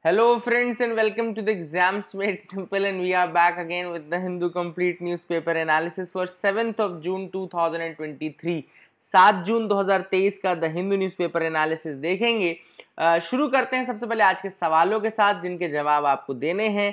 Hello friends and welcome to the Exams Made Simple, and we are back again with the Hindu Complete Newspaper Analysis for 7th of June 2023. 7 जून 2023 का the Hindu newspaper analysis देखेंगे। शुरू करते हैं सबसे पहले आज के सवालों के साथ जिनके जवाब आपको देने हैं।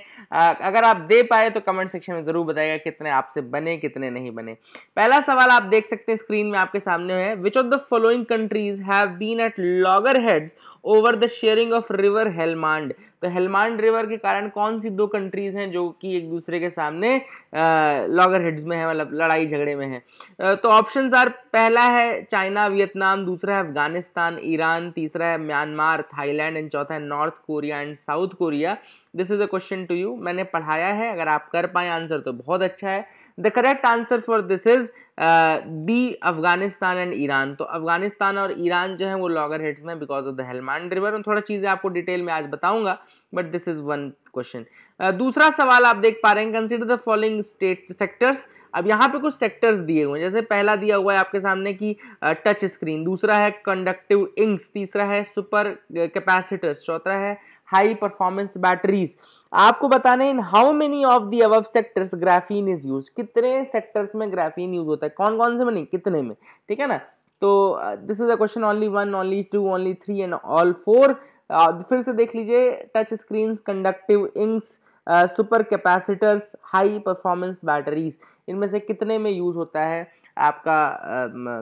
अगर आप दे पाए तो कमेंट सेक्शन में जरूर बताइएगा कितने आपसे बने कितने नहीं बने। पहला सवाल आप देख सकते हैं स्क्रीन में आपके सामने है। Which of the following countries have been at loggerheads over the sharing of river Helmand. तो हेलमांड रिवर के कारण कौन सी दो कंट्रीज हैं जो कि एक दूसरे के सामने लॉगरहेड्स में है, मतलब लड़ाई झगड़े में है। तो ऑप्शंस आर, पहला है चाइना वियतनाम, दूसरा है अफगानिस्तान ईरान, तीसरा है म्यांमार थाईलैंड एंड चौथा है North Korea and South Korea. This is a question to you, मैंने पढ़ाया है, अगर आप कर पाए आंसर तो बहुत अच्छा है। The correct answer for this is B Afghanistan and Iran. तो अफगानिस्तान और ईरान जो है वो लॉगरहेड्स में because of the Helmand river. और थोड़ा चीजें आपको डिटेल में आज बताऊंगा, but this is one question. दूसरा सवाल आप देख पा रहे हैं, consider the following state sectors. अब यहाँ पे कुछ सेक्टर्स दिए हुए हैं, जैसे पहला दिया हुआ है आपके सामने की टच स्क्रीन, दूसरा है कंडक्टिव इंक्स, तीसरा है सुपर कैपेसिटर्स, चौथा है हाई परफॉर्मेंस बैटरीज। आपको बताना है in how many of the above sectors graphene is used. कितने सेक्टर्स में ग्राफीन यूज होता है, कौन कौन से में नहीं, कितने में, ठीक है ना। तो this is a question only 1, only 2, only 3 and all 4। फिर से देख लीजिए, touch screen, conductive inks, super capacitors, high performance batteries, इनमें से कितने में यूज होता है आपका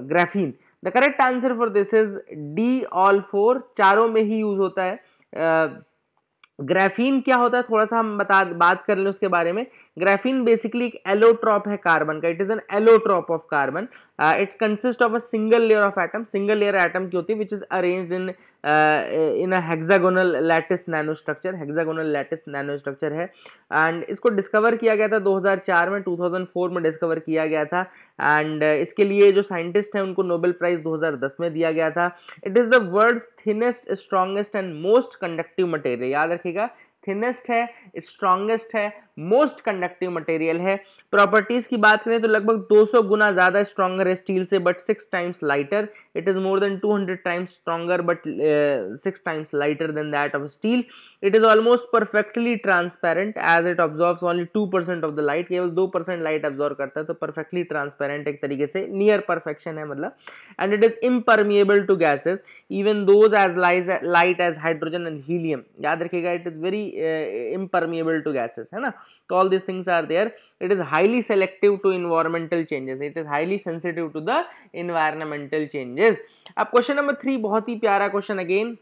graphene. The correct answer for this is D all 4, चारों में ही यूज होता है। ग्राफीन क्या होता है थोड़ा सा हम बात कर लें उसके बारे में। ग्राफीन बेसिकली एक एलोट्रॉप है कार्बन का, it is an allotrope of carbon. It consist of a single layer of atom, single layer atom की होती है which is arranged in a hexagonal lattice nano structure, hexagonal lattice nano structure है। And इसको discover किया गया था 2004 में, 2004 में डिस्कवर किया गया था। एंड इसके लिए जो साइंटिस्ट हैं उनको नोबेल प्राइज 2010 में दिया गया था। It is the world thinnest, strongest and most conductive material, याद रखिएगा, थिनेस्ट है, स्ट्रॉन्गेस्ट है, मोस्ट कंडक्टिव मटेरियल है। प्रॉपर्टीज की बात करें तो लगभग 200 गुना ज्यादा स्ट्रॉन्गर है स्टील से, but 6 times lighter. It is more than 200 times stronger but 6 times lighter than that of steel. It is almost perfectly transparent as it absorbs only 2% of the light, केवल 2% light absorb करता है, तो perfectly transparent एक तरीके से near perfection है मतलब। And it is impermeable to gases even those as light as hydrogen and helium, याद रखिएगा, it is very impermeable to gases, है ना। तो all these things are there. It is highly selective to environmental changes, it is highly sensitive to the environmental changes. अब question number 3 बहुत ही प्यारा question again.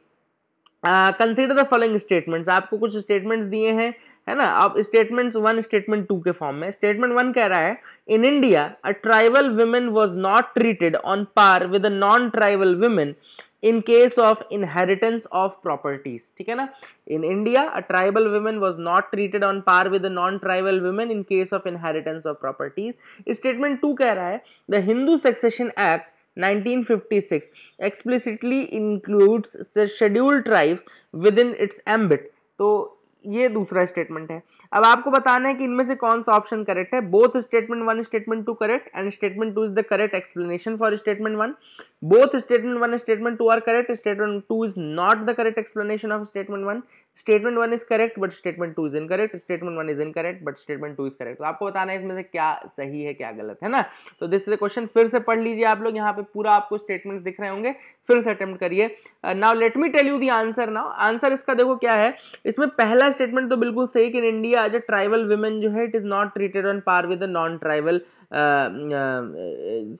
Consider the following statements, आपको कुछ statements दिए हैं, है ना। अब स्टेटमेंट्स 1 स्टेटमेंट 2 के फॉर्म में। स्टेटमेंट 1 कह रहा है, in India a tribal women was not treated on par with a non tribal women in case of inheritance of properties, ठीक है ना। in India a tribal woman was not treated on par with the non tribal women in case of inheritance of properties. statement 2 कह रहा है, the Hindu Succession Act 1956 explicitly includes the scheduled tribes within its ambit. तो ये दूसरा statement है। अब आपको बताना है कि इनमें से कौन सा ऑप्शन करेक्ट है। Both statement 1 statement 2 correct and statement 2 is the correct explanation for statement 1। Both statement 1 statement 2 are correct, statement 2 is not the correct explanation of statement 1। Statement 1 is correct but statement 2 is incorrect, statement 1 is incorrect but statement 2 is correct. तो आपको बताना है इसमें से क्या सही है क्या गलत है ना। तो दिस इज द क्वेश्चन, फिर से पढ़ लीजिए आप लोग, यहाँ पे पूरा आपको स्टेटमेंट दिख रहे होंगे, फिर से अटेम्प्ट करिए। Now let me tell you the answer. Now answer इसका देखो क्या है। इसमें पहला स्टेटमेंट तो बिल्कुल सही कि in India as a tribal women जो है it is not treated on par with non tribal,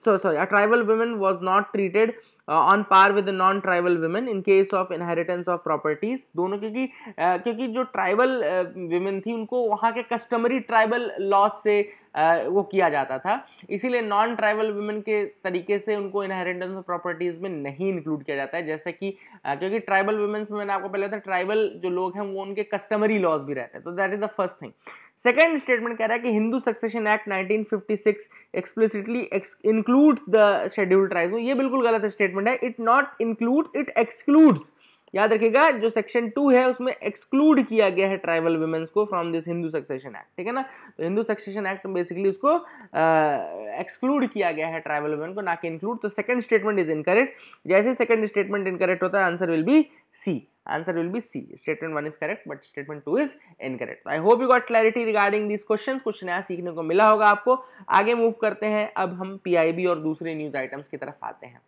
sorry a tribal women was not treated on par with non tribal women in case of inheritance of properties. दोनों क्योंकि जो tribal women थी उनको वहाँ के customary tribal laws से वो किया जाता था, इसीलिए नॉन ट्राइबल वुमेन के तरीके से उनको इनहेरिटेंस ऑफ प्रॉपर्टीज में नहीं इंक्लूड किया जाता है। जैसे कि क्योंकि ट्राइबल वुमेन्स में मैंने आपको पहले बताया ट्राइबल जो लोग हैं वो उनके कस्टमरी लॉज भी रहते हैं। तो that is the first thing. Second statement कह रहा है कि Hindu succession act 1956 explicitly includes the scheduled tribes. ये बिल्कुल गलत स्टेटमेंट है। It not includes, it excludes. याद रखिएगा जो सेक्शन 2 है उसमें एक्सक्लूड किया गया है ट्राइबल वुमेन्स को from this Hindu succession act, ठीक है ना। तो हिंदू सक्सेशन एक्ट में बेसिकली उसको एक्सक्लूड किया गया है ट्राइबल वुमेन को, ना कि इंक्लूड। तो सेकंड स्टेटमेंट इज इनकरेक्ट। जैसे सेकंड स्टेटमेंट इनकरेक्ट होता है answer will be C. Answer will be C. Statement 1 is correct, but statement 2 is incorrect. I hope you got clarity regarding these questions. कुछ नया सीखने को मिला होगा आपको. आगे मूव करते हैं. अब हम PIB और दूसरे न्यूज आइटम्स की तरफ आते हैं.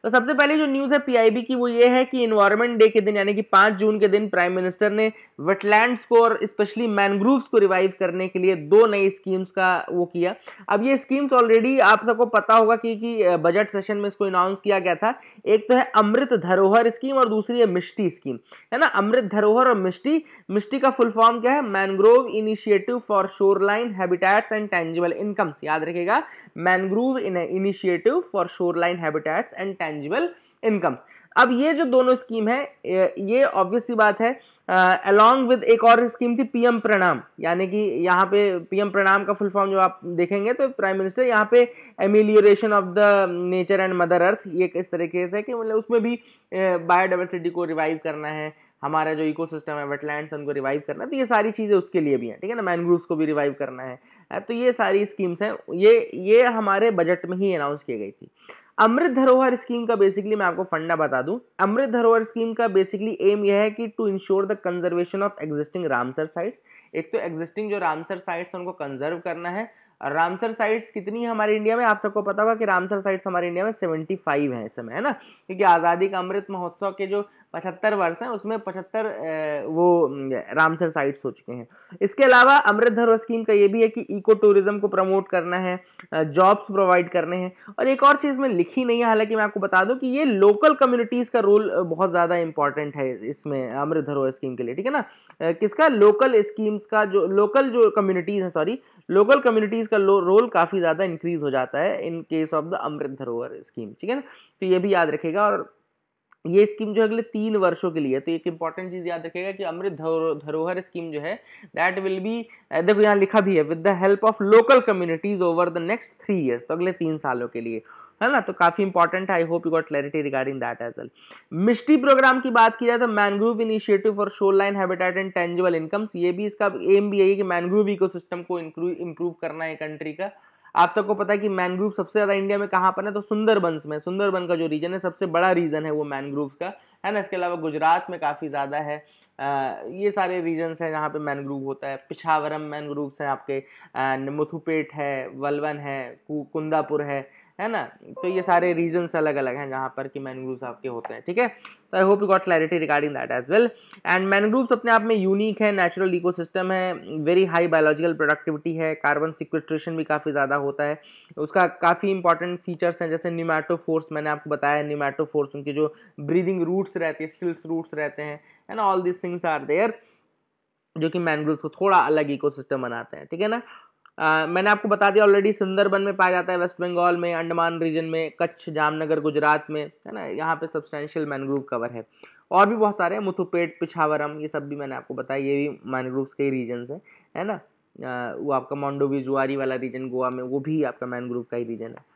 तो सबसे पहले जो न्यूज है पीआईबी की वो ये है कि एनवायरनमेंट डे के दिन यानी कि 5 जून के दिन प्राइम मिनिस्टर ने वेटलैंड्स को और स्पेशली मैनग्रोव्स को रिवाइव करने के लिए 2 नई स्कीम्स का वो किया. अब ये स्कीम्स ऑलरेडी आप सबको पता होगा कि बजट सेशन में इसको अनाउंस किया गया था. एक तो है अमृत धरोहर स्कीम और दूसरी है मिष्टी स्कीम, है ना. अमृत धरोहर और मिष्टी का फुल फॉर्म क्या है? Mangrove initiative for shoreline habitats and tangible incomes. याद रखिएगा, mangrove initiative for shoreline habitats and tangible income. अब ये जो दोनों स्कीम है ये ऑब्वियस सी बात है अलॉन्ग विद एक और स्कीम थी पीएम प्रणाम. यानी कि यहाँ पे पीएम प्रणाम का फुल फॉर्म जो आप देखेंगे तो प्राइम मिनिस्टर यहाँ पे amelioration of the nature and mother earth, ये किस तरीके से कि मतलब उसमें भी बायोडाइवर्सिटी को रिवाइव करना है, हमारा जो इकोसिस्टम है वेटलैंड्स उनको रिवाइव करना है. तो ये सारी चीजें उसके लिए भी हैं, ठीक है ना. मैनग्रोव्स को भी रिवाइव करना है. तो ये सारी स्कीम्स हैं, ये हमारे बजट में ही अनाउंस की गई थी. अमृत धरोहर स्कीम का बेसिकली मैं आपको फंडा बता दूं. अमृत धरोहर स्कीम का बेसिकली एम यह है कि to ensure the conservation of existing Ramsar sites. एक तो एग्जिस्टिंग जो रामसर साइट्स उनको कंजर्व करना है. रामसर साइट्स कितनी है हमारे इंडिया में? आप सबको पता होगा कि रामसर साइट्स हमारे इंडिया में 75 है इस समय, है ना. क्योंकि आज़ादी का अमृत महोत्सव के जो 75 वर्ष हैं उसमें 75 वो रामसर साइट्स हो चुके हैं. इसके अलावा अमृत धरोहर स्कीम का ये भी है कि इको टूरिज्म को प्रमोट करना है, जॉब्स प्रोवाइड करने हैं. और एक और चीज में लिखी नहीं है, हालांकि मैं आपको बता दूं कि ये लोकल कम्युनिटीज का रोल बहुत ज्यादा इंपॉर्टेंट है इसमें अमृत धरोहर स्कीम के लिए, ठीक है ना. किसका? लोकल स्कीम्स का, जो लोकल जो कम्युनिटीज है, सॉरी लोकल कम्युनिटीज का रोल काफी ज्यादा इंक्रीज हो जाता है इन केस ऑफ द अमृत धरोहर स्कीम, ठीक है ना. तो ये भी याद रखेगा. और ये स्कीम जो अगले 3 वर्षों के लिए है. तो एक इंपॉर्टेंट चीज याद रखेगा कि अमृत धरोहर स्कीम जो है दैट विल बी, देखो यहाँ लिखा भी है, with the help of local communities over the next 3 years. तो अगले 3 सालों के लिए, है ना. तो काफी इंपॉर्टेंट है. I hope you got clarity regarding that as well. MISHTI programme की बात की जाए तो mangrove initiative for shoreline habitat and tangible incomes. ये भी इसका एम भी है कि मैनग्रोव इकोसिस्टम को इंप्रूव करना है कंट्री का. आप सबको पता है कि मैनग्रोव सबसे ज्यादा इंडिया में कहाँ पर है? तो सुंदरबन में. सुंदरबन का जो रीजन है सबसे बड़ा रीजन है वो मैनग्रोव का, है ना. इसके अलावा गुजरात में काफी ज्यादा है. ये सारे रीजन्स हैं जहाँ पे मैनग्रोव होता है. पिछावरम मैनग्रोव्स हैं आपके, मुथुपेट है, वलवन है, कुंदापुर है ना. तो ये सारे रीजन्स अलग अलग हैं जहाँ पर कि मैनग्रोव्स आपके होते हैं, ठीक है. तो I hope you got clarity regarding that as well. And mangroves अपने आप में यूनिक है, नेचुरल इकोसिस्टम है, वेरी हाई बायोलॉजिकल प्रोडक्टिविटी है, कार्बन सिक्वेस्ट्रेशन भी काफी ज्यादा होता है. उसका काफी इंपॉर्टेंट फीचर्स हैं जैसे न्यूमैटोफोर्स, मैंने आपको बताया न्यूमैटोफोर्स, उनकी जो ब्रीदिंग रूट्स रहती है, स्टिल्स रूट्स रहते हैं, है ना. All these things are there जो कि मैनग्रोव्स को थोड़ा अलग इकोसिस्टम बनाते हैं, ठीक है ना. मैंने आपको बता दिया ऑलरेडी, सुंदरबन में पाया जाता है, वेस्ट बंगाल में, अंडमान रीजन में, कच्छ, जामनगर, गुजरात में, है ना. यहाँ पे सब्सटेंशियल मैनग्रोव कवर है. और भी बहुत सारे, मुथुपेट, पिछावरम, ये सब भी मैंने आपको बताया, ये भी मैनग्रोव्स के रीजन है ना. वो आपका मोंडोवी जुआरी वाला रीजन गोवा में, वो भी आपका मैनग्रोव का ही रीजन है.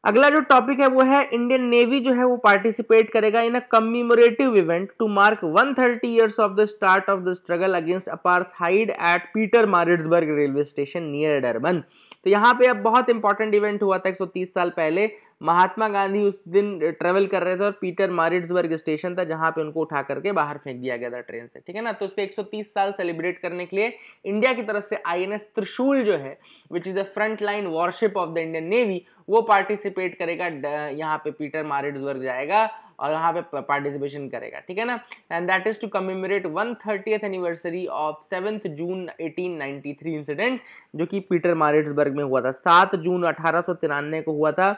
अगला जो टॉपिक है वो है इंडियन नेवी जो है वो पार्टिसिपेट करेगा in a commemorative event to mark 130 years of the start of the struggle against apartheid at Pietermaritzburg railway station near Durban. तो यहाँ पे अब बहुत इंपॉर्टेंट इवेंट हुआ था 130 साल पहले. महात्मा गांधी उस दिन ट्रेवल कर रहे थे और पीटर मारिट्सबर्ग स्टेशन था जहां पे उनको उठा करके बाहर फेंक दिया गया था ट्रेन से, ठीक है ना. तो उसके 130 साल सेलिब्रेट करने के लिए इंडिया की तरफ से आईएनएस त्रिशूल जो है which is the front line worship of the Indian navy, वो पार्टिसिपेट करेगा. यहाँ पे पीटर मारिट्सबर्ग जाएगा और यहाँ पे पार्टिसिपेशन करेगा, ठीक है ना. And that is to commemorate 130th anniversary of 7th June 1893 incident जो कि पीटर मारिट्सबर्ग में हुआ था. 7 जून 1893 को हुआ था.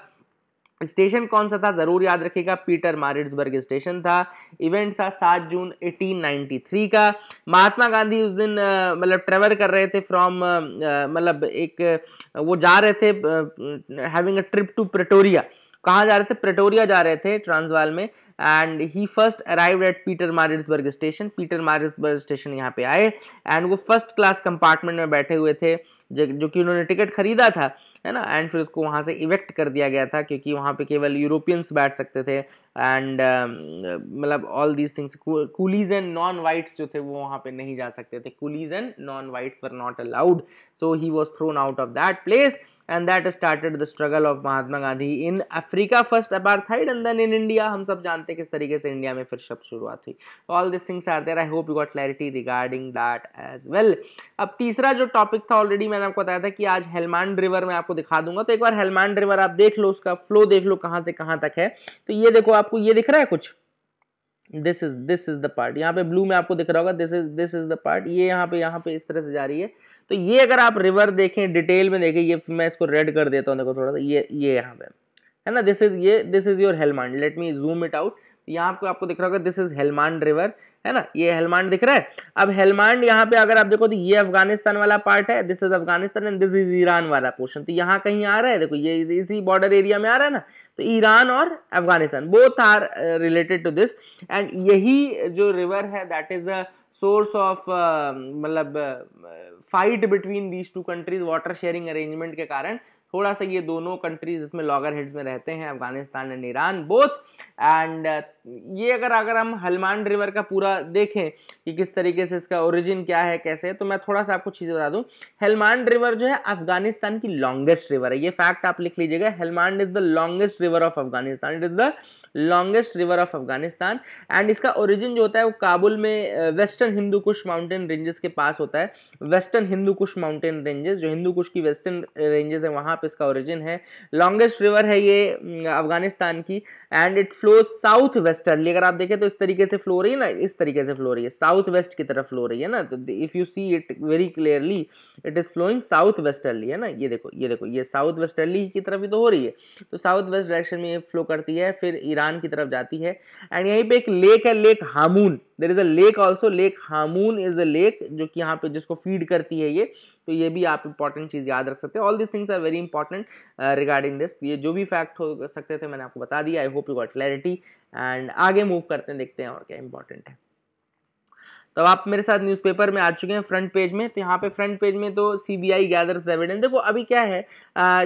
स्टेशन कौन सा था जरूर याद रखिएगा, पीटर मारिट्सबर्ग स्टेशन था. इवेंट था 7 जून 1893 का. महात्मा गांधी उस दिन मतलब ट्रेवल कर रहे थे फ्रॉम मतलब एक वो जा रहे थे having a trip to Pretoria. कहाँ जा रहे थे? प्रेटोरिया जा रहे थे, ट्रांसवाल में. And he first arrived at Pietermaritzburg station. Pietermaritzburg station यहाँ पे आए एंड वो फर्स्ट क्लास कंपार्टमेंट में बैठे हुए थे जो कि उन्होंने टिकट खरीदा था, है ना. एंड फिर उसको वहां से इवेक्ट कर दिया गया था क्योंकि वहां पे केवल यूरोपियंस बैठ सकते थे. एंड मतलब all these things, coolies and non whites जो थे वो वहां पे नहीं जा सकते थे. Coolies and non whites were not allowed, so he was thrown out of that place. And that started the struggle of Mahatma Gandhi in Africa first apartheid and then in India. हम सब जानते हैं किस तरीके से इंडिया में फिर सब शुरुआत हुई। All this things are there, I hope you got clarity regarding that as well. अब तीसरा जो टॉपिक था, ऑलरेडी मैंने आपको बताया था कि आज हेलमांड रिवर मैं आपको दिखा दूंगा, तो एक बार हेलमांड रिवर आप देख लो, उसका फ्लो देख लो कहां से कहां तक है। तो ये देखो, आपको ये दिख रहा है कुछ, दिस इज द पार्ट, यहाँ पे ब्लू में आपको दिख रहा होगा, दिस इज द पार्ट, ये यहाँ पे इस तरह से जा रही है। तो ये अगर आप रिवर देखें, डिटेल में देखें, ये मैं इसको रेड कर देता हूँ, देखो थोड़ा सा, ये यहाँ पे है ना, this is your Helmand. Let me zoom it out. यहाँ पे आपको दिख रहा होगा दिस इज हेलमांड रिवर, है ना, ये हेलमांड दिख रहा है। अब हेलमांड यहाँ पे अगर आप देखो तो ये अफगानिस्तान वाला पार्ट है, this is Afghanistan and this is Iran वाला पोर्शन। तो यहाँ कहीं आ रहा है, देखो ये इसी बॉर्डर एरिया में आ रहा है ना, तो ईरान और Afghanistan both are related to this. And यही जो रिवर है that is the source of मतलब fight between these two countries, water sharing arrangement के कारण थोड़ा सा ये दोनों कंट्रीज इसमें लॉगर हेड्स में रहते हैं, Afghanistan and Iran both. And ये अगर हम हेलमांड रिवर का पूरा देखें कि किस तरीके से इसका ओरिजिन क्या है, कैसे है, तो मैं थोड़ा सा आपको चीजें बता दूं। हेलमांड रिवर जो है अफगानिस्तान की लॉन्गेस्ट रिवर है, ये फैक्ट आप लिख लीजिएगा। Helmand is the longest river of Afghanistan, it is the longest river of Afghanistan. And इसका ओरिजिन जो होता है वो काबुल में western Hindu Kush mountain ranges के पास होता है। Western Hindu Kush mountain ranges, जो हिंदू कुश की वेस्टर्न रेंजेस है, वहां पे इसका ओरिजिन है। लॉन्गेस्ट रिवर है ये अफगानिस्तान की, and it flow south westerly. अगर आप देखें तो इस तरीके से फ्लो रही है ना, इस तरीके से फ्लो रही है, साउथ वेस्ट की तरफ फ्लो रही है ना। तो if you see it very clearly, it is flowing south westernly, है ना। ये देखो ये साउथ वेस्टर्नली की तरफ ही तो हो रही है, तो साउथ वेस्ट डायरेक्शन में ये फ्लो करती है, फिर ईरान की तरफ जाती है। एंड यहीं पे एक लेक है, lake Hamun, there is a lake also, lake Hamun is a lake जो कि यहाँ पे जिसको फीड करती है ये। तो ये भी आप इंपॉर्टेंट चीज याद रख सकते हैं। All this things are very important regarding this. ये जो भी फैक्ट हो सकते थे मैंने आपको बता दिया। आई hope you got clarity. And आगे मूव करते हैं, देखते हैं और क्या इंपॉर्टेंट है। तो आप मेरे साथ न्यूज़पेपर में आ चुके हैं फ्रंट पेज में। तो यहाँ पे फ्रंट पेज में तो सीबीआई गैदर्स एविडेंस। देखो अभी क्या है,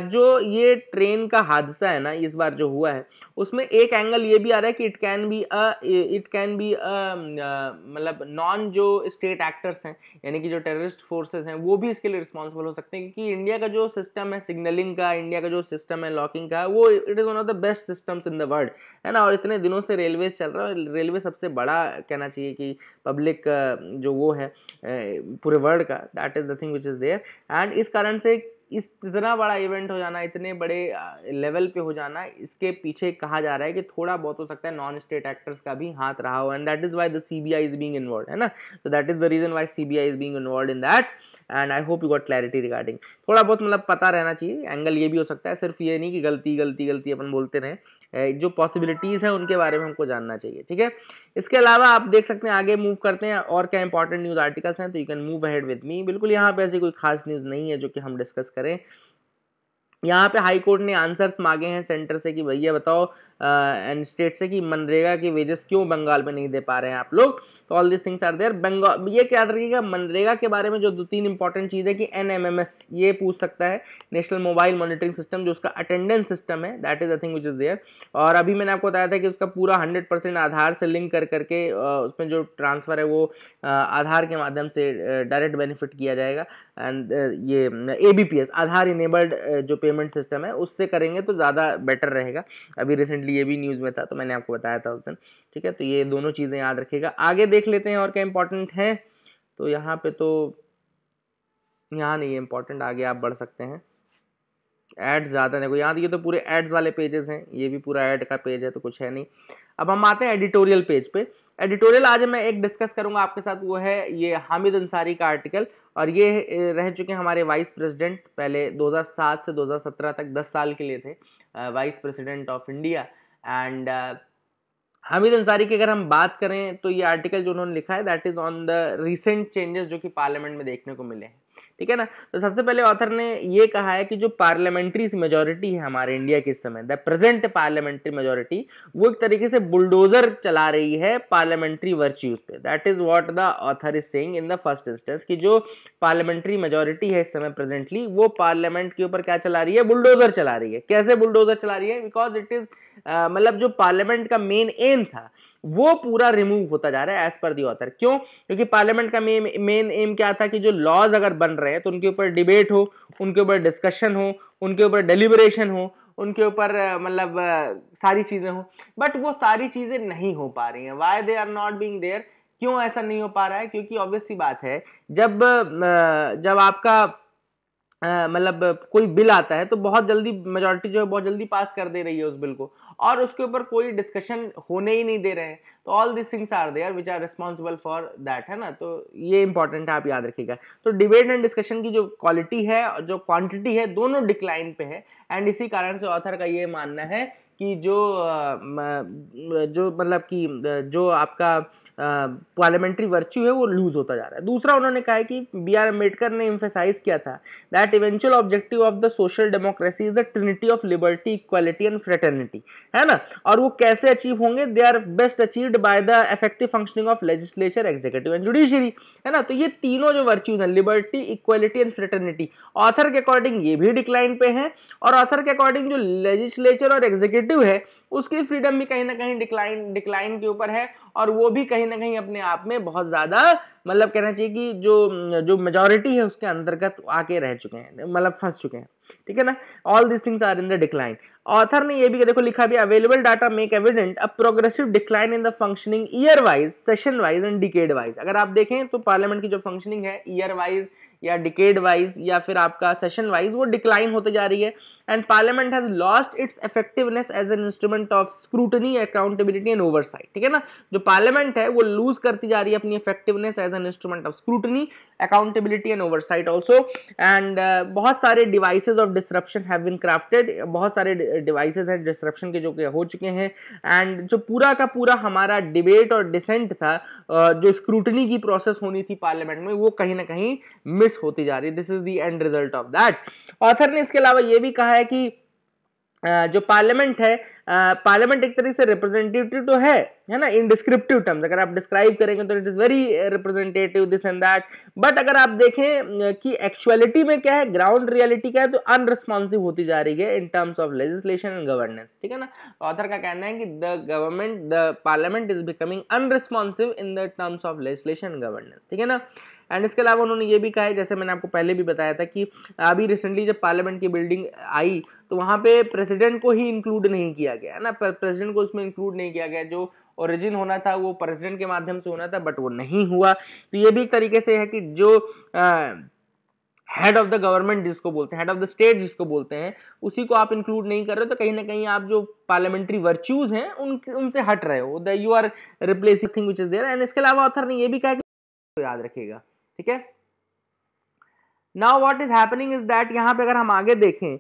जो ये ट्रेन का हादसा है ना इस बार जो हुआ है, उसमें एक एंगल ये भी आ रहा है कि इट कैन बी मतलब नॉन जो स्टेट एक्टर्स हैं, यानी कि जो टेररिस्ट फोर्सेस हैं, वो भी इसके लिए रिस्पॉन्सिबल हो सकते हैं। क्योंकि इंडिया का जो सिस्टम है सिग्नलिंग का, इंडिया का जो सिस्टम है लॉकिंग का, वो it is one of the best systems in the world, है ना। और इतने दिनों से रेलवे चल रहा है, रेलवे सबसे बड़ा कहना चाहिए कि पब्लिक जो वो है पूरे वर्ल्ड का, that is the thing which is there. And इस कारण से इतना बड़ा इवेंट हो जाना, इतने बड़े लेवल पे हो जाना, इसके पीछे कहा जा रहा है कि थोड़ा बहुत हो सकता है नॉन स्टेट एक्टर्स का भी हाथ रहा हो, and that is why the CBI is being involved, है ना। तो that is the reason why CBI is being involved in that. And I hope you got clarity regarding. थोड़ा बहुत मतलब पता रहना चाहिए, एंगल ये भी हो सकता है, सिर्फ ये नहीं कि गलती गलती गलती अपन बोलते रहें, जो पॉसिबिलिटीज हैं उनके बारे में हमको जानना चाहिए, ठीक है। इसके अलावा आप देख सकते हैं, आगे मूव करते हैं और क्या इंपॉर्टेंट न्यूज आर्टिकल्स हैं, तो you can move ahead with me. बिल्कुल यहाँ पे ऐसी कोई खास न्यूज नहीं है जो कि हम डिस्कस करें। यहाँ पे हाई कोर्ट ने आंसर्स मांगे हैं सेंटर से कि भैया बताओ एंड स्टेट से कि मनरेगा की वेजेस क्यों बंगाल में नहीं दे पा रहे हैं आप लोग। तो all this things are there. Bengal ये क्या रखिएगा मनरेगा के बारे में जो 2-3 इंपॉर्टेंट चीज़ है कि NMMS ये पूछ सकता है, नेशनल मोबाइल मॉनिटरिंग सिस्टम, जो उसका अटेंडेंस सिस्टम है, that is the thing which is there. और अभी मैंने आपको बताया था कि उसका पूरा 100% आधार से लिंक कर करके उसमें जो ट्रांसफर है वो आधार के माध्यम से डायरेक्ट बेनिफिट किया जाएगा। एंड ये ABPS आधार इनेबल्ड जो पेमेंट सिस्टम है उससे करेंगे तो ज़्यादा बेटर रहेगा। अभी रिसेंटली ये भी न्यूज़ में था तो मैंने आपको बताया था उस दिन, ठीक है। तो ये दोनों चीज़ें याद रखिएगा। आगे देख लेते हैं और क्या इंपॉर्टेंट है। तो यहाँ पे तो यहाँ नहीं है इंपॉर्टेंट, आगे आप बढ़ सकते हैं। एड्स ज़्यादा देखो यहाँ, ये तो पूरे एड्स वाले पेजेस हैं, ये भी पूरा एड का पेज है, तो कुछ है नहीं। अब हम आते हैं एडिटोरियल पेज पे। एडिटोरियल आज मैं एक डिस्कस करूंगा आपके साथ, वो है ये हामिद अंसारी का आर्टिकल। और ये रह चुके हैं हमारे वाइस प्रेसिडेंट, पहले 2007 से 2017 तक 10 साल के लिए थे vice president of India. And Hamid Ansari की अगर हम बात करें तो ये आर्टिकल जो उन्होंने लिखा है that is on the recent changes जो कि पार्लियामेंट में देखने को मिले हैं, ठीक है ना। तो सबसे पहले ऑथर ने ये कहा है कि जो पार्लियामेंट्री मेजोरिटी है हमारे इंडिया के इस समय, द प्रेजेंट पार्लियामेंट्री मेजोरिटी, वो एक तरीके से बुलडोजर चला रही है पार्लियामेंट्री वर्च्यूज पे। That is what the author is saying in the first instance, कि जो पार्लियामेंट्री मेजोरिटी है इस समय प्रेजेंटली, वो पार्लियामेंट के ऊपर क्या चला रही है, बुलडोजर चला रही है। कैसे बुलडोजर चला रही है? बिकॉज इट इज मतलब जो पार्लियामेंट का मेन एम था वो पूरा रिमूव होता जा रहा है एज पर दी ऑथर। क्यों? क्योंकि पार्लियामेंट का मेन एम क्या था कि जो लॉज अगर बन रहे हैं तो उनके ऊपर डिबेट हो, उनके ऊपर डिस्कशन हो, उनके ऊपर डेलिब्रेशन हो, उनके ऊपर मतलब सारी चीजें हो, बट वो सारी चीजें नहीं हो पा रही हैं। Why they are not being there? क्यों ऐसा नहीं हो पा रहा है? क्योंकि ऑब्वियस सी बात है, जब आपका मतलब कोई बिल आता है तो बहुत जल्दी मेजोरिटी जो है बहुत जल्दी पास कर दे रही है उस बिल को, और उसके ऊपर कोई डिस्कशन होने ही नहीं दे रहे हैं। तो all this things are there which are responsible for that, है ना। तो ये इंपॉर्टेंट है, आप याद रखिएगा। तो डिबेट एंड डिस्कशन की जो क्वालिटी है और जो क्वांटिटी है दोनों डिक्लाइन पे है, एंड इसी कारण से ऑथर का ये मानना है कि जो मतलब कि जो आपका पार्लियामेंट्री वर्च्यू है वो लूज होता जा रहा है। दूसरा उन्होंने कहा है कि बी आर अम्बेडकर ने एम्फेसाइज किया था that eventual objective of the social democracy is the trinity of liberty, equality and fraternity, है ना। और वो कैसे अचीव होंगे? They are best achieved by the effective functioning of legislature, executive and judiciary, है ना। तो ये तीनों जो वर्च्यूज हैं, liberty, equality and fraternity, author के अकॉर्डिंग ये भी डिक्लाइन पे है, और ऑथर के अकॉर्डिंग जो लेजिस्लेचर और एग्जीक्यूटिव है उसकी फ्रीडम भी कहीं ना कहीं डिक्लाइन के ऊपर है, और वो भी कहीं ना कहीं अपने आप में बहुत ज्यादा मतलब कहना चाहिए कि जो मेजोरिटी है उसके अंतर्गत आके रह चुके हैं, मतलब फंस चुके हैं, ठीक है ना। All this things are in the decline. Author ने ये भी देखो लिखा भी, available data make evident a progressive decline in the functioning year wise, session wise and decade wise. अगर आप देखें तो पार्लियामेंट की जो फंक्शनिंग है ईयर वाइज या डिकेड वाइज या फिर आपका सेशन वाइज वो डिक्लाइन होते जा रही है, and parliament has lost its effectiveness as an instrument of scrutiny, accountability and oversight, ठीक है ना। जो पार्लियामेंट है वो लूज करती जा रही है अपनी effectiveness as an instrument of scrutiny, accountability and oversight also, and बहुत सारे devices of disruption have been crafted, बहुत सारे डिवाइसेज हैं डिसरप्शन के जो कि हो चुके हैं, एंड जो पूरा का पूरा हमारा डिबेट और डिसेंट था, जो स्क्रूटनी की प्रोसेस होनी थी पार्लियामेंट में, वो कहीं ना कहीं मिस होती जा रही है। This is the end result of that. Author ने इसके अलावा ये भी कहा है कि जो पार्लियामेंट है, पार्लियामेंट एक तरीके से रिप्रेजेंटेटिव तो है ना, इन डिस्क्रिप्टिव टर्म्स अगर आप डिस्क्राइब करेंगे तो it is very representative this and that, but अगर आप देखें कि एक्चुअलिटी में क्या है, ग्राउंड रियलिटी क्या है, तो अनरिस्पॉन्सिव होती जा रही है in terms of legislation and governance, ठीक है ना। ऑथर का कहना है कि the parliament is becoming unresponsive in the terms of legislation and governance, ठीक है ना। एंड इसके अलावा उन्होंने ये भी कहा है, जैसे मैंने आपको पहले भी बताया था कि अभी रिसेंटली जब पार्लियामेंट की बिल्डिंग आई तो वहां पे प्रेसिडेंट को ही इंक्लूड नहीं किया गया, है ना। प्रेसिडेंट को उसमें इंक्लूड नहीं किया गया, जो ओरिजिन होना था वो प्रेसिडेंट के माध्यम से होना था, बट वो नहीं हुआ। तो ये भी एक तरीके से है कि जो हेड ऑफ द गवर्नमेंट जिसको बोलते हैं, हेड ऑफ द स्टेट जिसको बोलते हैं, उसी को आप इंक्लूड नहीं कर रहे हो, तो कहीं ना कहीं आप जो पार्लियामेंट्री वर्च्यूज हैं उनसे हट रहे हो, you are replacing thing which is there. And इसके अलावा ऑथर ने ये भी कहा कि तो याद रखिएगा, ठीक है। Now what is happening is that, यहाँ पे अगर हम आगे देखें,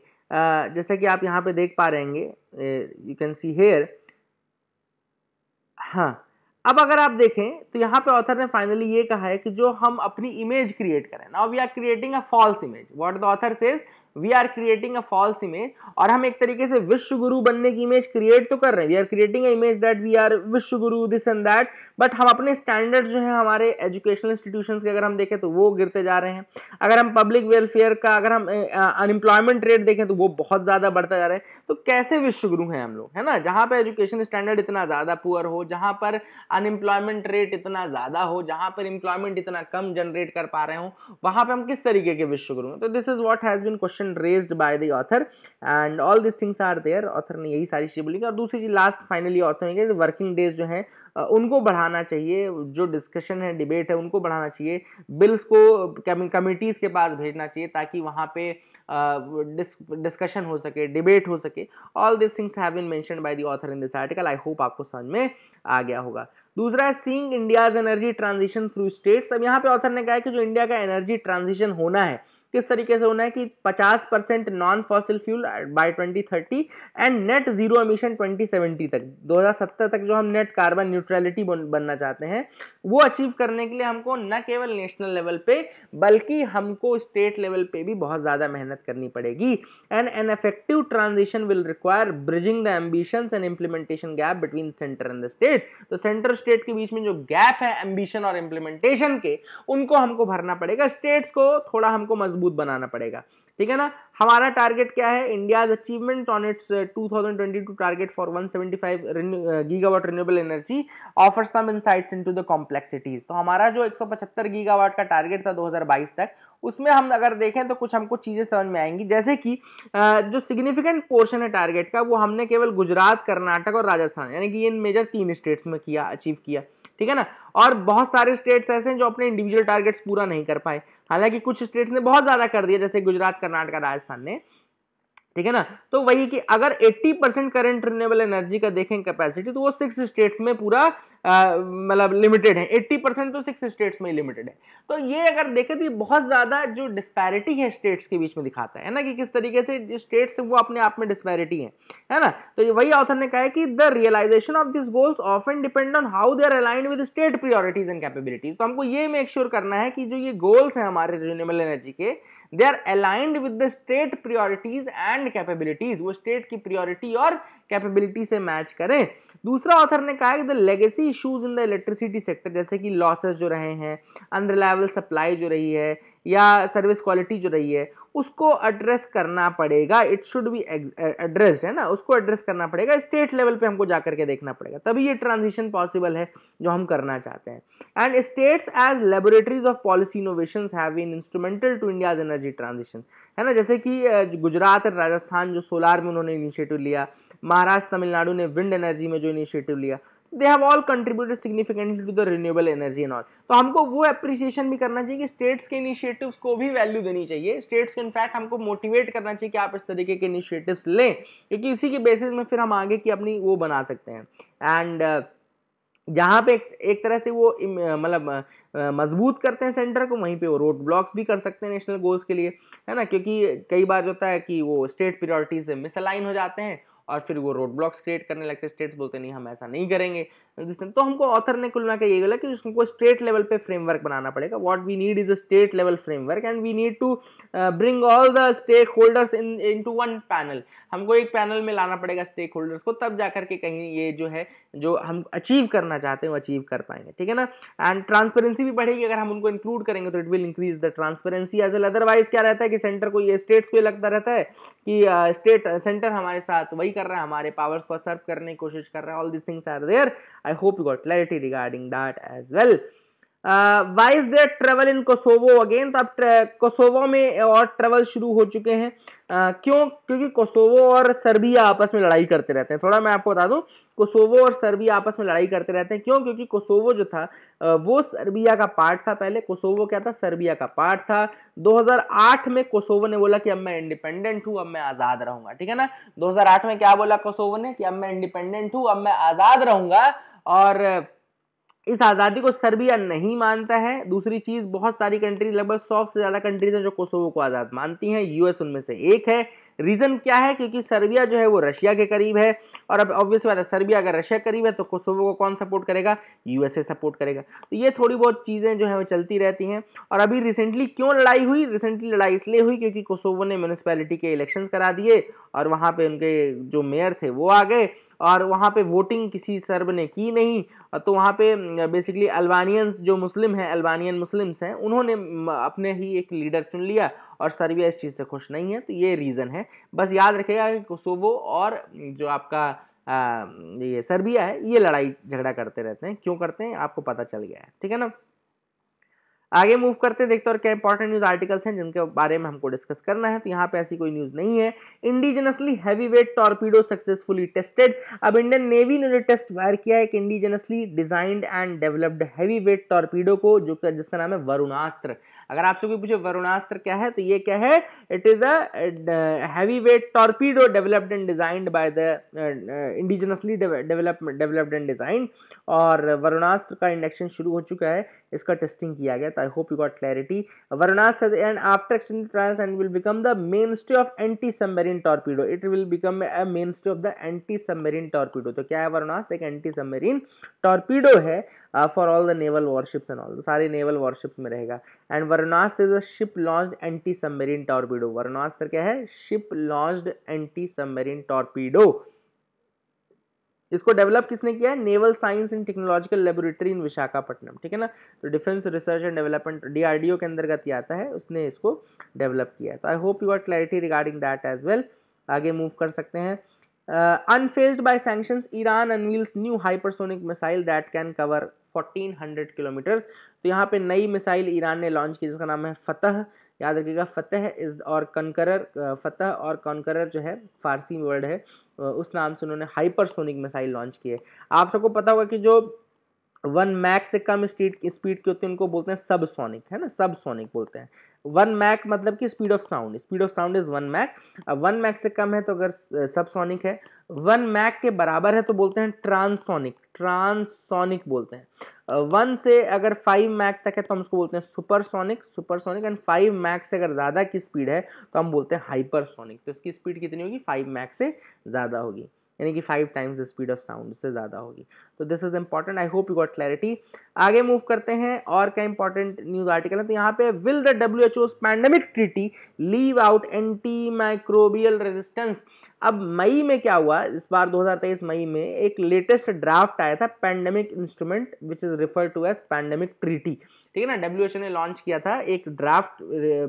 जैसे कि आप यहाँ पे देख पा रहे हैं, यू कैन सी हियर, हाँ, अब अगर आप देखें तो यहाँ पे ऑथर ने फाइनली ये कहा है कि जो हम अपनी इमेज क्रिएट करें, now we are creating a false image, what the author says, we are creating a false image, और हम एक तरीके से विश्व गुरु बनने की इमेज क्रिएट तो कर रहे हैं, we are creating a image that we are Vishwa Guru this and that, but हम अपने स्टैंडर्ड्स जो है हमारे एजुकेशनल इंस्टीट्यूशंस के अगर हम देखें तो वो गिरते जा रहे हैं। अगर हम पब्लिक वेलफेयर का, अगर हम अनएम्प्लॉयमेंट रेट देखें तो वो बहुत ज्यादा बढ़ता जा रहा है। तो कैसे विश्व गुरु हैं हम लोग, है ना, जहां पे एजुकेशन स्टैंडर्ड इतना ज्यादा पुअर हो, जहां पर अनएम्प्लॉयमेंट रेट इतना ज्यादा हो, जहां पर एम्प्लॉयमेंट इतना कम जनरेट कर पा रहे हो, वहां पे हम किस तरीके के विश्व गुरु हैं। तो this is what has been question raised by the author, and all this things are there. Author ने यही सारी चीजें बोली। और दूसरी चीज लास्ट फाइनली ऑथर ने वर्किंग डेज जो है उनको बढ़ाना चाहिए, जो डिस्कशन है, डिबेट है, उनको बढ़ाना चाहिए, बिल्स को कमिटीज के पास भेजना चाहिए ताकि वहां पे डिस्कशन हो सके, डिबेट हो सके। All this things have been mentioned by the author in this article. I hope आपको समझ में आ गया होगा। दूसरा है seeing India's energy transition through states. अब यहाँ पे ऑथर ने कहा है कि जो इंडिया का एनर्जी ट्रांजिशन होना है, किस तरीके से होना है कि 50% non fossil fuel by 2030 and net zero emission 2070 तक, 2070 तक जो हम नेट कार्बन न्यूट्रलिटी बनना चाहते हैं, वो अचीव करने के लिए हमको न केवल नेशनल लेवल पे बल्कि हमको स्टेट लेवल पे भी बहुत ज्यादा मेहनत करनी पड़ेगी। And an effective transition will require bridging the ambitions and implementation gap between centre and the state. तो सेंटर स्टेट के बीच में जो गैप है एम्बिशन और इंप्लीमेंटेशन के, उनको हमको भरना पड़ेगा, स्टेट्स को थोड़ा हमको मजबूत बनाना पड़ेगा। ठीक है ना। हमारा टारगेट क्या है, India's achievement on its 2022 target for 175 gigawatt renewable energy offer some insights into the complexities. तो हमारा जो 175 गीगावाट का टारगेट था 2022 तक, उसमें हम अगर देखें तो कुछ हमको चीजें समझ में आएंगी, जैसे कि जो सिग्निफिकेंट पोर्शन है टारगेट का, वो हमने केवल गुजरात, कर्नाटक और राजस्थान, यानी कि ये मेजर 3 स्टेट्स में किया, अचीव किया, ठीक है ना। और बहुत सारे स्टेट्स ऐसे हैं जो अपने इंडिविजुअल टारगेट्स पूरा नहीं कर पाए, हालांकि कुछ स्टेट्स ने बहुत ज्यादा कर दिया, जैसे गुजरात, कर्नाटक, राजस्थान ने, ठीक है ना। तो वही कि अगर 80% करंट रिन्यूएबल एनर्जी का देखें कैपेसिटी, तो वो 6 स्टेट्स में पूरा मतलब लिमिटेड है, 80% तो 6 स्टेट्स में लिमिटेड है। तो ये अगर देखें तो ये बहुत ज्यादा जो डिस्पैरिटी है स्टेट्स के बीच में दिखाता है ना, कि किस तरीके से जो स्टेट्स वो अपने आप में डिस्पैरिटी है ना। तो वही ऑथर ने कहा है कि the realization of this goals often depend on how they are aligned with state priorities and capabilities. तो हमको ये मेक श्योर करना है कि जो ये गोल्स हैं हमारे रिन्यूएबल एनर्जी के, they are aligned with the state priorities and capabilities, वो स्टेट की priority और कैपेबिलिटी से मैच करें। दूसरा ऑथर ने कहा कि the legacy issues in the electricity sector, जैसे कि लॉसेस जो रहे हैं, अनरिलायबल सप्लाई जो रही है, या सर्विस क्वालिटी जो रही है, उसको एड्रेस करना पड़ेगा, इट शुड बी एड्रेस्ड, है ना, उसको एड्रेस करना पड़ेगा, स्टेट लेवल पे हमको जाकर के देखना पड़ेगा, तभी ये ट्रांजिशन पॉसिबल है जो हम करना चाहते हैं। And states as laboratories of policy innovations have been instrumental to India's energy transition, है ना, जैसे कि गुजरात और राजस्थान जो सोलार में उन्होंने इनिशिएटिव लिया, महाराष्ट्र, तमिलनाडु ने विंड एनर्जी में जो इनिशिएटिव लिया, they have all contributed significantly to the renewable energy and all. तो हमको वो अप्रिसिएशन भी करना चाहिए कि स्टेट्स के इनिशिएटिव्स को भी वैल्यू देनी चाहिए, स्टेट्स को इनफैक्ट हमको मोटिवेट करना चाहिए कि आप इस तरीके के इनिशिएटिव्स लें, क्योंकि इसी के बेसिस में फिर हम आगे की अपनी वो बना सकते हैं। एंड जहाँ पे एक तरह से वो मतलब मजबूत करते हैं सेंटर को, वहीं पे वो रोड ब्लॉक्स भी कर सकते हैं नेशनल गोल्स के लिए, है ना, क्योंकि कई बार होता है कि वो स्टेट प्रायोरिटीज से मिसअलाइन हो जाते हैं और फिर वो रोड ब्लॉक्स क्रिएट करने लगते हैं, स्टेट्स बोलते नहीं हम ऐसा नहीं करेंगे। तो हमको ऑथर ने कुल मिलाकर ये बोला कि उसको स्टेट लेवल पे फ्रेमवर्क बनाना पड़ेगा। What we need is a state level framework and we need to bring all the stake holders into one panel. हमको एक पैनल में लाना पड़ेगा स्टेक होल्डर्स को, तब जाकर के कहीं ये जो है जो हम अचीव करना चाहते हैं वो अचीव कर पाएंगे, ठीक है ना। एंड ट्रांसपेरेंसी भी बढ़ेगी, अगर हम उनको इंक्लूड करेंगे तो it will increase the transparency as well. Otherwise क्या रहता है कि सेंटर को, ये स्टेट्स को ये लगता रहता है कि स्टेट सेंटर हमारे साथ वही कर रहा है, हमारे पावर्स को सर्व करने की कोशिश कर रहा है, all this things are there. I hope you got clarity regarding that as well. Why is there travel in Kosovo again, तो अब कोसोवो में और ट्रेवल शुरू हो चुके हैं। क्यों? क्योंकि कोसोवो और सर्बिया आपस में लड़ाई करते रहते हैं। थोड़ा मैं आपको बता दूं, कोसोवो और सर्बिया आपस में लड़ाई करते रहते हैं। क्यों? क्योंकि कोसोवो जो था वो सर्बिया का पार्ट था पहले, कोसोवो क्या था, सर्बिया का पार्ट था। 2008 में कोसोवो ने बोला कि अब मैं इंडिपेंडेंट हूं, अब मैं आजाद रहूंगा, ठीक है ना। 2008 में क्या बोला कोसोवो ने कि अब मैं इंडिपेंडेंट हूं, अब मैं आजाद रहूंगा, और इस आजादी को सर्बिया नहीं मानता है। दूसरी चीज, बहुत सारी कंट्रीज, लगभग 100 से ज्यादा कंट्रीज हैं जो कोसोवो को आजाद मानती हैं, यूएस उनमें से एक है। रीजन क्या है? क्योंकि सर्बिया जो है वो रशिया के करीब है, और अब ऑब्वियस बात है, सर्बिया अगर रशिया करीब है तो कोसोवो को कौन सपोर्ट करेगा? यूएसए सपोर्ट करेगा। तो ये थोड़ी बहुत चीजें जो है वो चलती रहती हैं। और अभी रिसेंटली क्यों लड़ाई हुई? रिसेंटली लड़ाई इसलिए हुई क्योंकि कोसोवो ने म्यूनिसिपैलिटी के इलेक्शन करा दिए, और वहां पे उनके जो मेयर थे वो आ गए, और वहां पे वोटिंग किसी सर्ब ने की नहीं। तो वहां पे बेसिकली अल्बानियंस जो मुस्लिम हैं, अल्बानियन मुस्लिम्स हैं, उन्होंने अपने ही एक लीडर चुन लिया, और सर्बिया इस चीज से खुश नहीं है। तो ये रीजन है, बस याद रखिएगा कि कोसोवो और जो आपका ये सर्बिया है, ये लड़ाई झगड़ा करते रहते हैं। क्यों करते हैं आपको पता चल गया है, ठीक है ना। आगे मूव करते देखते और क्या इंपॉर्टेंट न्यूज आर्टिकल्स हैं जिनके बारे में हमको डिस्कस करना है। तो यहाँ पे ऐसी कोई न्यूज नहीं है। Indigenously heavyweight torpedo successfully tested. अब इंडियन नेवी ने जो टेस्ट फायर किया है एक indigenously designed and developed heavyweight torpedo को, जो जिसका नाम है वरुणास्त्र। अगर आपसे कोई पूछे वरुणास्त्र क्या है, तो ये क्या है? It is a heavyweight torpedo developed and designed by the indigenously developed and designed. और वरुणास्त्र का इंडक्शन शुरू हो चुका है, इसका टेस्टिंग किया गया। तो I hope you got clarity. Varunastra and after extended trials and will become the मेनस्टे of anti submarine torpedo. It will become a मेनस्टे of the anti submarine torpedo. तो क्या है वरुणास्त्र? एक एंटी सबमरीन टॉर्पीडो है for all the naval warships and all, सारे naval warships में रहेगा। And Varunastra is a ship launched anti submarine torpedo. Varunastra क्या है? Ship launched anti submarine torpedo. इसको डेवलप किसने किया है? Naval science and technological laboratory in Visakhapatnam, ठीक है ना। तो defence research and development DRDO के अंतर्गत ही आता है, उसने इसको डेवलप किया है। तो I hope you got clarity regarding that as well. आगे मूव कर सकते हैं। Unfazed by sanctions, Iran unveils new hypersonic missile that can cover 1400 kilometre. तो यहाँ पे नई मिसाइल ईरान ने लॉन्च की जिसका नाम है फतह, याद रखिएगा फतह इज और कनकरर, फतह और कनकरर जो है फारसी वर्ड है, उस नाम से उन्होंने हाइपरसोनिक मिसाइल लॉन्च की है। आप सबको पता होगा कि जो 1 मैक से कम स्पीड की होती है उनको बोलते हैं सबसोनिक, है ना, सबसोनिक बोलते हैं। 1 मैक मतलब कि speed of sound is 1 mach. अब 1 मैक से कम है तो अगर सबसोनिक है, 1 मैक के बराबर है तो बोलते हैं ट्रांससोनिक बोलते हैं। 1 से अगर 5 मैक तक है तो हम उसको बोलते हैं सुपरसोनिक एंड 5 मैक से अगर ज्यादा की स्पीड है तो हम बोलते हैं हाइपरसोनिक। तो इसकी स्पीड कितनी होगी? 5 मैक से ज्यादा होगी, यानी कि 5 times the speed of sound से ज्यादा होगी। तो this is important, I hope you got clarity. आगे मूव करते हैं और क्या इंपॉर्टेंट न्यूज आर्टिकल है। तो यहाँ पे will the WHO's pandemic treaty leave out anti microbial resistance. अब मई में क्या हुआ, इस बार 2023 मई में एक लेटेस्ट ड्राफ्ट आया था pandemic instrument which is refer to as pandemic treaty, ठीक है ना। WHO ने लॉन्च किया था एक ड्राफ्ट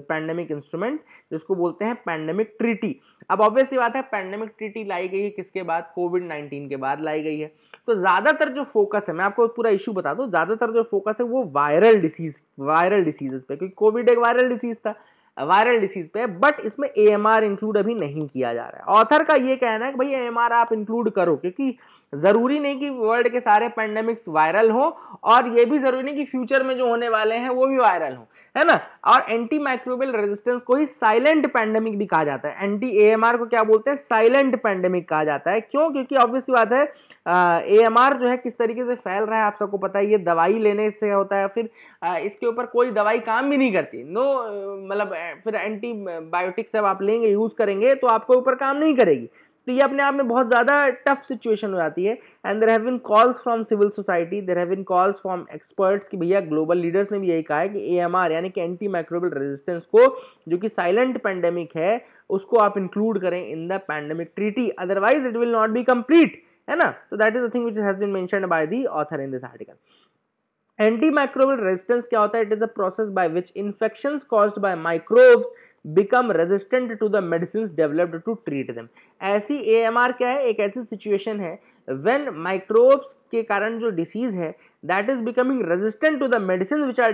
पैंडेमिक इंस्ट्रूमेंट जिसको बोलते हैं पैंडेमिक ट्रीटी। अब ऑब्वियसली बात है पैंडेमिक ट्रीटी लाई गई है किसके बाद? कोविड-19 के बाद लाई गई है। तो ज्यादातर जो फोकस है, मैं आपको पूरा इशू बता दूं, ज्यादातर जो फोकस है वो वायरल डिसीजेस पे, क्योंकि कोविड एक वायरल डिसीज था, वायरल डिसीज पे, बट इसमें AMR इंक्लूड अभी नहीं किया जा रहा है। ऑथर का ये कहना है कि भाई AMR आप इंक्लूड करो, क्योंकि जरूरी नहीं कि वर्ल्ड के सारे पैंडेमिक्स वायरल हो, और ये भी जरूरी नहीं कि फ्यूचर में जो होने वाले हैं वो भी वायरल हो, है ना। और एंटी माइक्रोबियल रेजिस्टेंस को ही साइलेंट पैंडेमिक भी कहा जाता है। एंटी AMR को क्या बोलते हैं? साइलेंट पैंडेमिक कहा जाता है। क्यों? क्योंकि ऑब्वियसली बात है AMR जो है किस तरीके से फैल रहा है आप सबको पता है, ये दवाई लेने से होता है, फिर इसके ऊपर कोई दवाई काम भी नहीं करती, मतलब फिर एंटीबायोटिक्स जब आप लेंगे यूज करेंगे तो आपके ऊपर काम नहीं करेगी। तो ये अपने आप में बहुत ज्यादा टफ सिचुएशन हो जाती है। And there have been calls from civil society, there have been calls from experts कि भैया ग्लोबल लीडर्स ने भी यही कहा है कि AMR यानी कि एंटी माइक्रोबियल रेजिस्टेंस को, जो कि साइलेंट पैंडेमिक है, उसको आप इंक्लूड करें in the pandemic treaty, otherwise it will not be complete, है ना। तो that is the thing which has been mentioned by the author in this article. Antimicrobial resistance क्या होता है? It is a process by which infections caused by microbes become resistant to the medicines developed to treat them. ऐसी AMR क्या है? एक ऐसी situation है when microbes के कारण जो डिसीज है that is becoming resistant to the medicine which are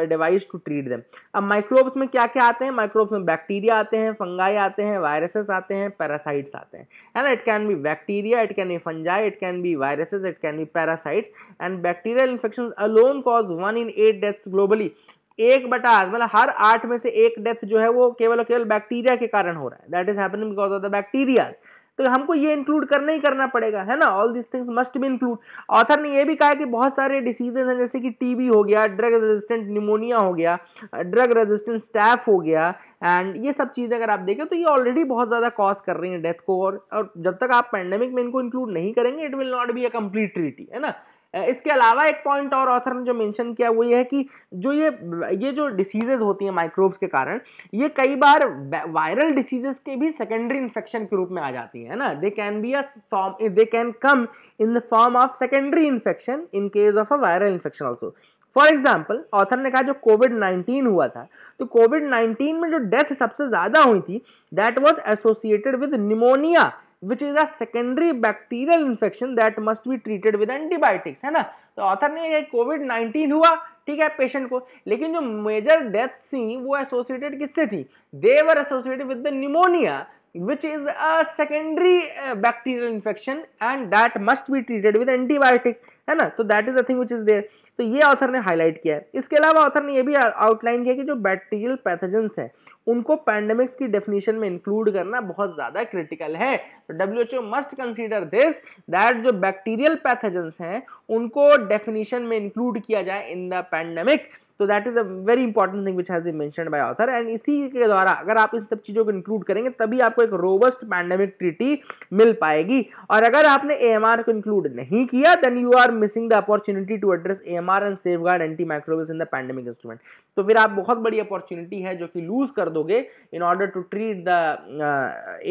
devised to treat them. अब माइक्रोब्स में क्या क्या आते हैं? माइक्रोब्स में बैक्टीरिया आते हैं, फंगाई आते हैं, वायरसेस आते हैं, पैरासाइट्स आते हैं, है ना। It can be bacteria, it can be fungi, it can be viruses, it can be parasites. And bacterial infections alone cause 1 in 8 deaths globally. 1/8 मतलब हर 8 में से 1 डेथ जो है वो केवल और केवल बैक्टीरिया के कारण हो रहा है, that is happening because of the bacteria. तो हमको ये इंक्लूड करना ही करना पड़ेगा, है ना। All this things must be include. Author ने ये भी कहा कि बहुत सारे डिसीजेस हैं जैसे कि TB हो गया, ड्रग रेजिस्टेंट निमोनिया हो गया, ड्रग रेजिस्टेंट स्टैफ हो गया, एंड ये सब चीजें अगर आप देखें तो ये ऑलरेडी बहुत ज्यादा कॉज कर रही हैं डेथ को, और जब तक आप पैंडेमिक में इनको इंक्लूड नहीं करेंगे it will not be a complete treaty, है ना। इसके अलावा एक पॉइंट और ऑथर ने जो मेंशन किया वो ये है कि जो ये जो डिसीजेज होती हैं माइक्रोब्स के कारण, ये कई बार वायरल डिसीजेस के भी सेकेंडरी इन्फेक्शन के रूप में आ जाती है ना। They can be a form, they can come in the form of secondary infection in case of a viral infection also. For example author ने कहा जो कोविड-19 हुआ था, तो कोविड-19 में जो डेथ सबसे ज्यादा हुई थी that was associated with pneumonia which is a secondary bacterial infection that must be treated with antibiotics, है ना। तो ऑथर ने कोविड-19 हुआ, ठीक है, पेशेंट को, लेकिन जो मेजर डेथ थी वो एसोसिएटेड किससे थी? They were associated with the pneumonia which is a secondary bacterial infection and that must be treated with antibiotics, है ना। तो that is the thing which is there। तो ये ऑथर ने हाईलाइट किया है। इसके अलावा ऑथर ने ये भी आउटलाइन किया कि जो बैक्टीरियल पैथोजेंस है उनको पैंडेमिक्स की डेफिनेशन में इंक्लूड करना बहुत ज्यादा क्रिटिकल है। तो WHO must consider this that जो बैक्टीरियल पैथोजेंस हैं उनको डेफिनेशन में इंक्लूड किया जाए इन द पैंडेमिक, तो that is a very important thing which has been mentioned by author, and इसी के द्वारा अगर आप इन सब चीजों को इंक्लूड करेंगे तभी आपको एक रोबस्ट पैंडेमिक ट्रीटी मिल पाएगी। और अगर आपने AMR को इंक्लूड नहीं किया then you are missing the opportunity to address AMR and safeguard anti microbials in the pandemic instrument. तो फिर आप बहुत बड़ी अपॉर्चुनिटी है जो कि लूज कर दोगे in order to treat the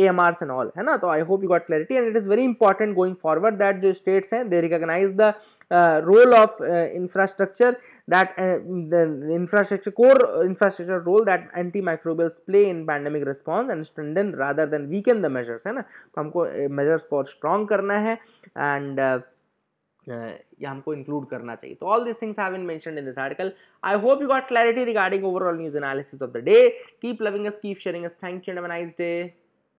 AMRs and all, है ना। तो I hope you got clarity, and it is very important going forward that जो स्टेट्स हैं they recognise the role of infrastructure that the infrastructure core infrastructure role that antimicrobials play in pandemic response and strengthen rather than weaken the measures, है ना। तो हमको measures को strong करना है and ये हमको include करना चाहिए। तो all these things have been mentioned in this article. I hope you got clarity regarding overall news analysis of the day. Keep loving us, keep sharing us. Thank you and have a nice day.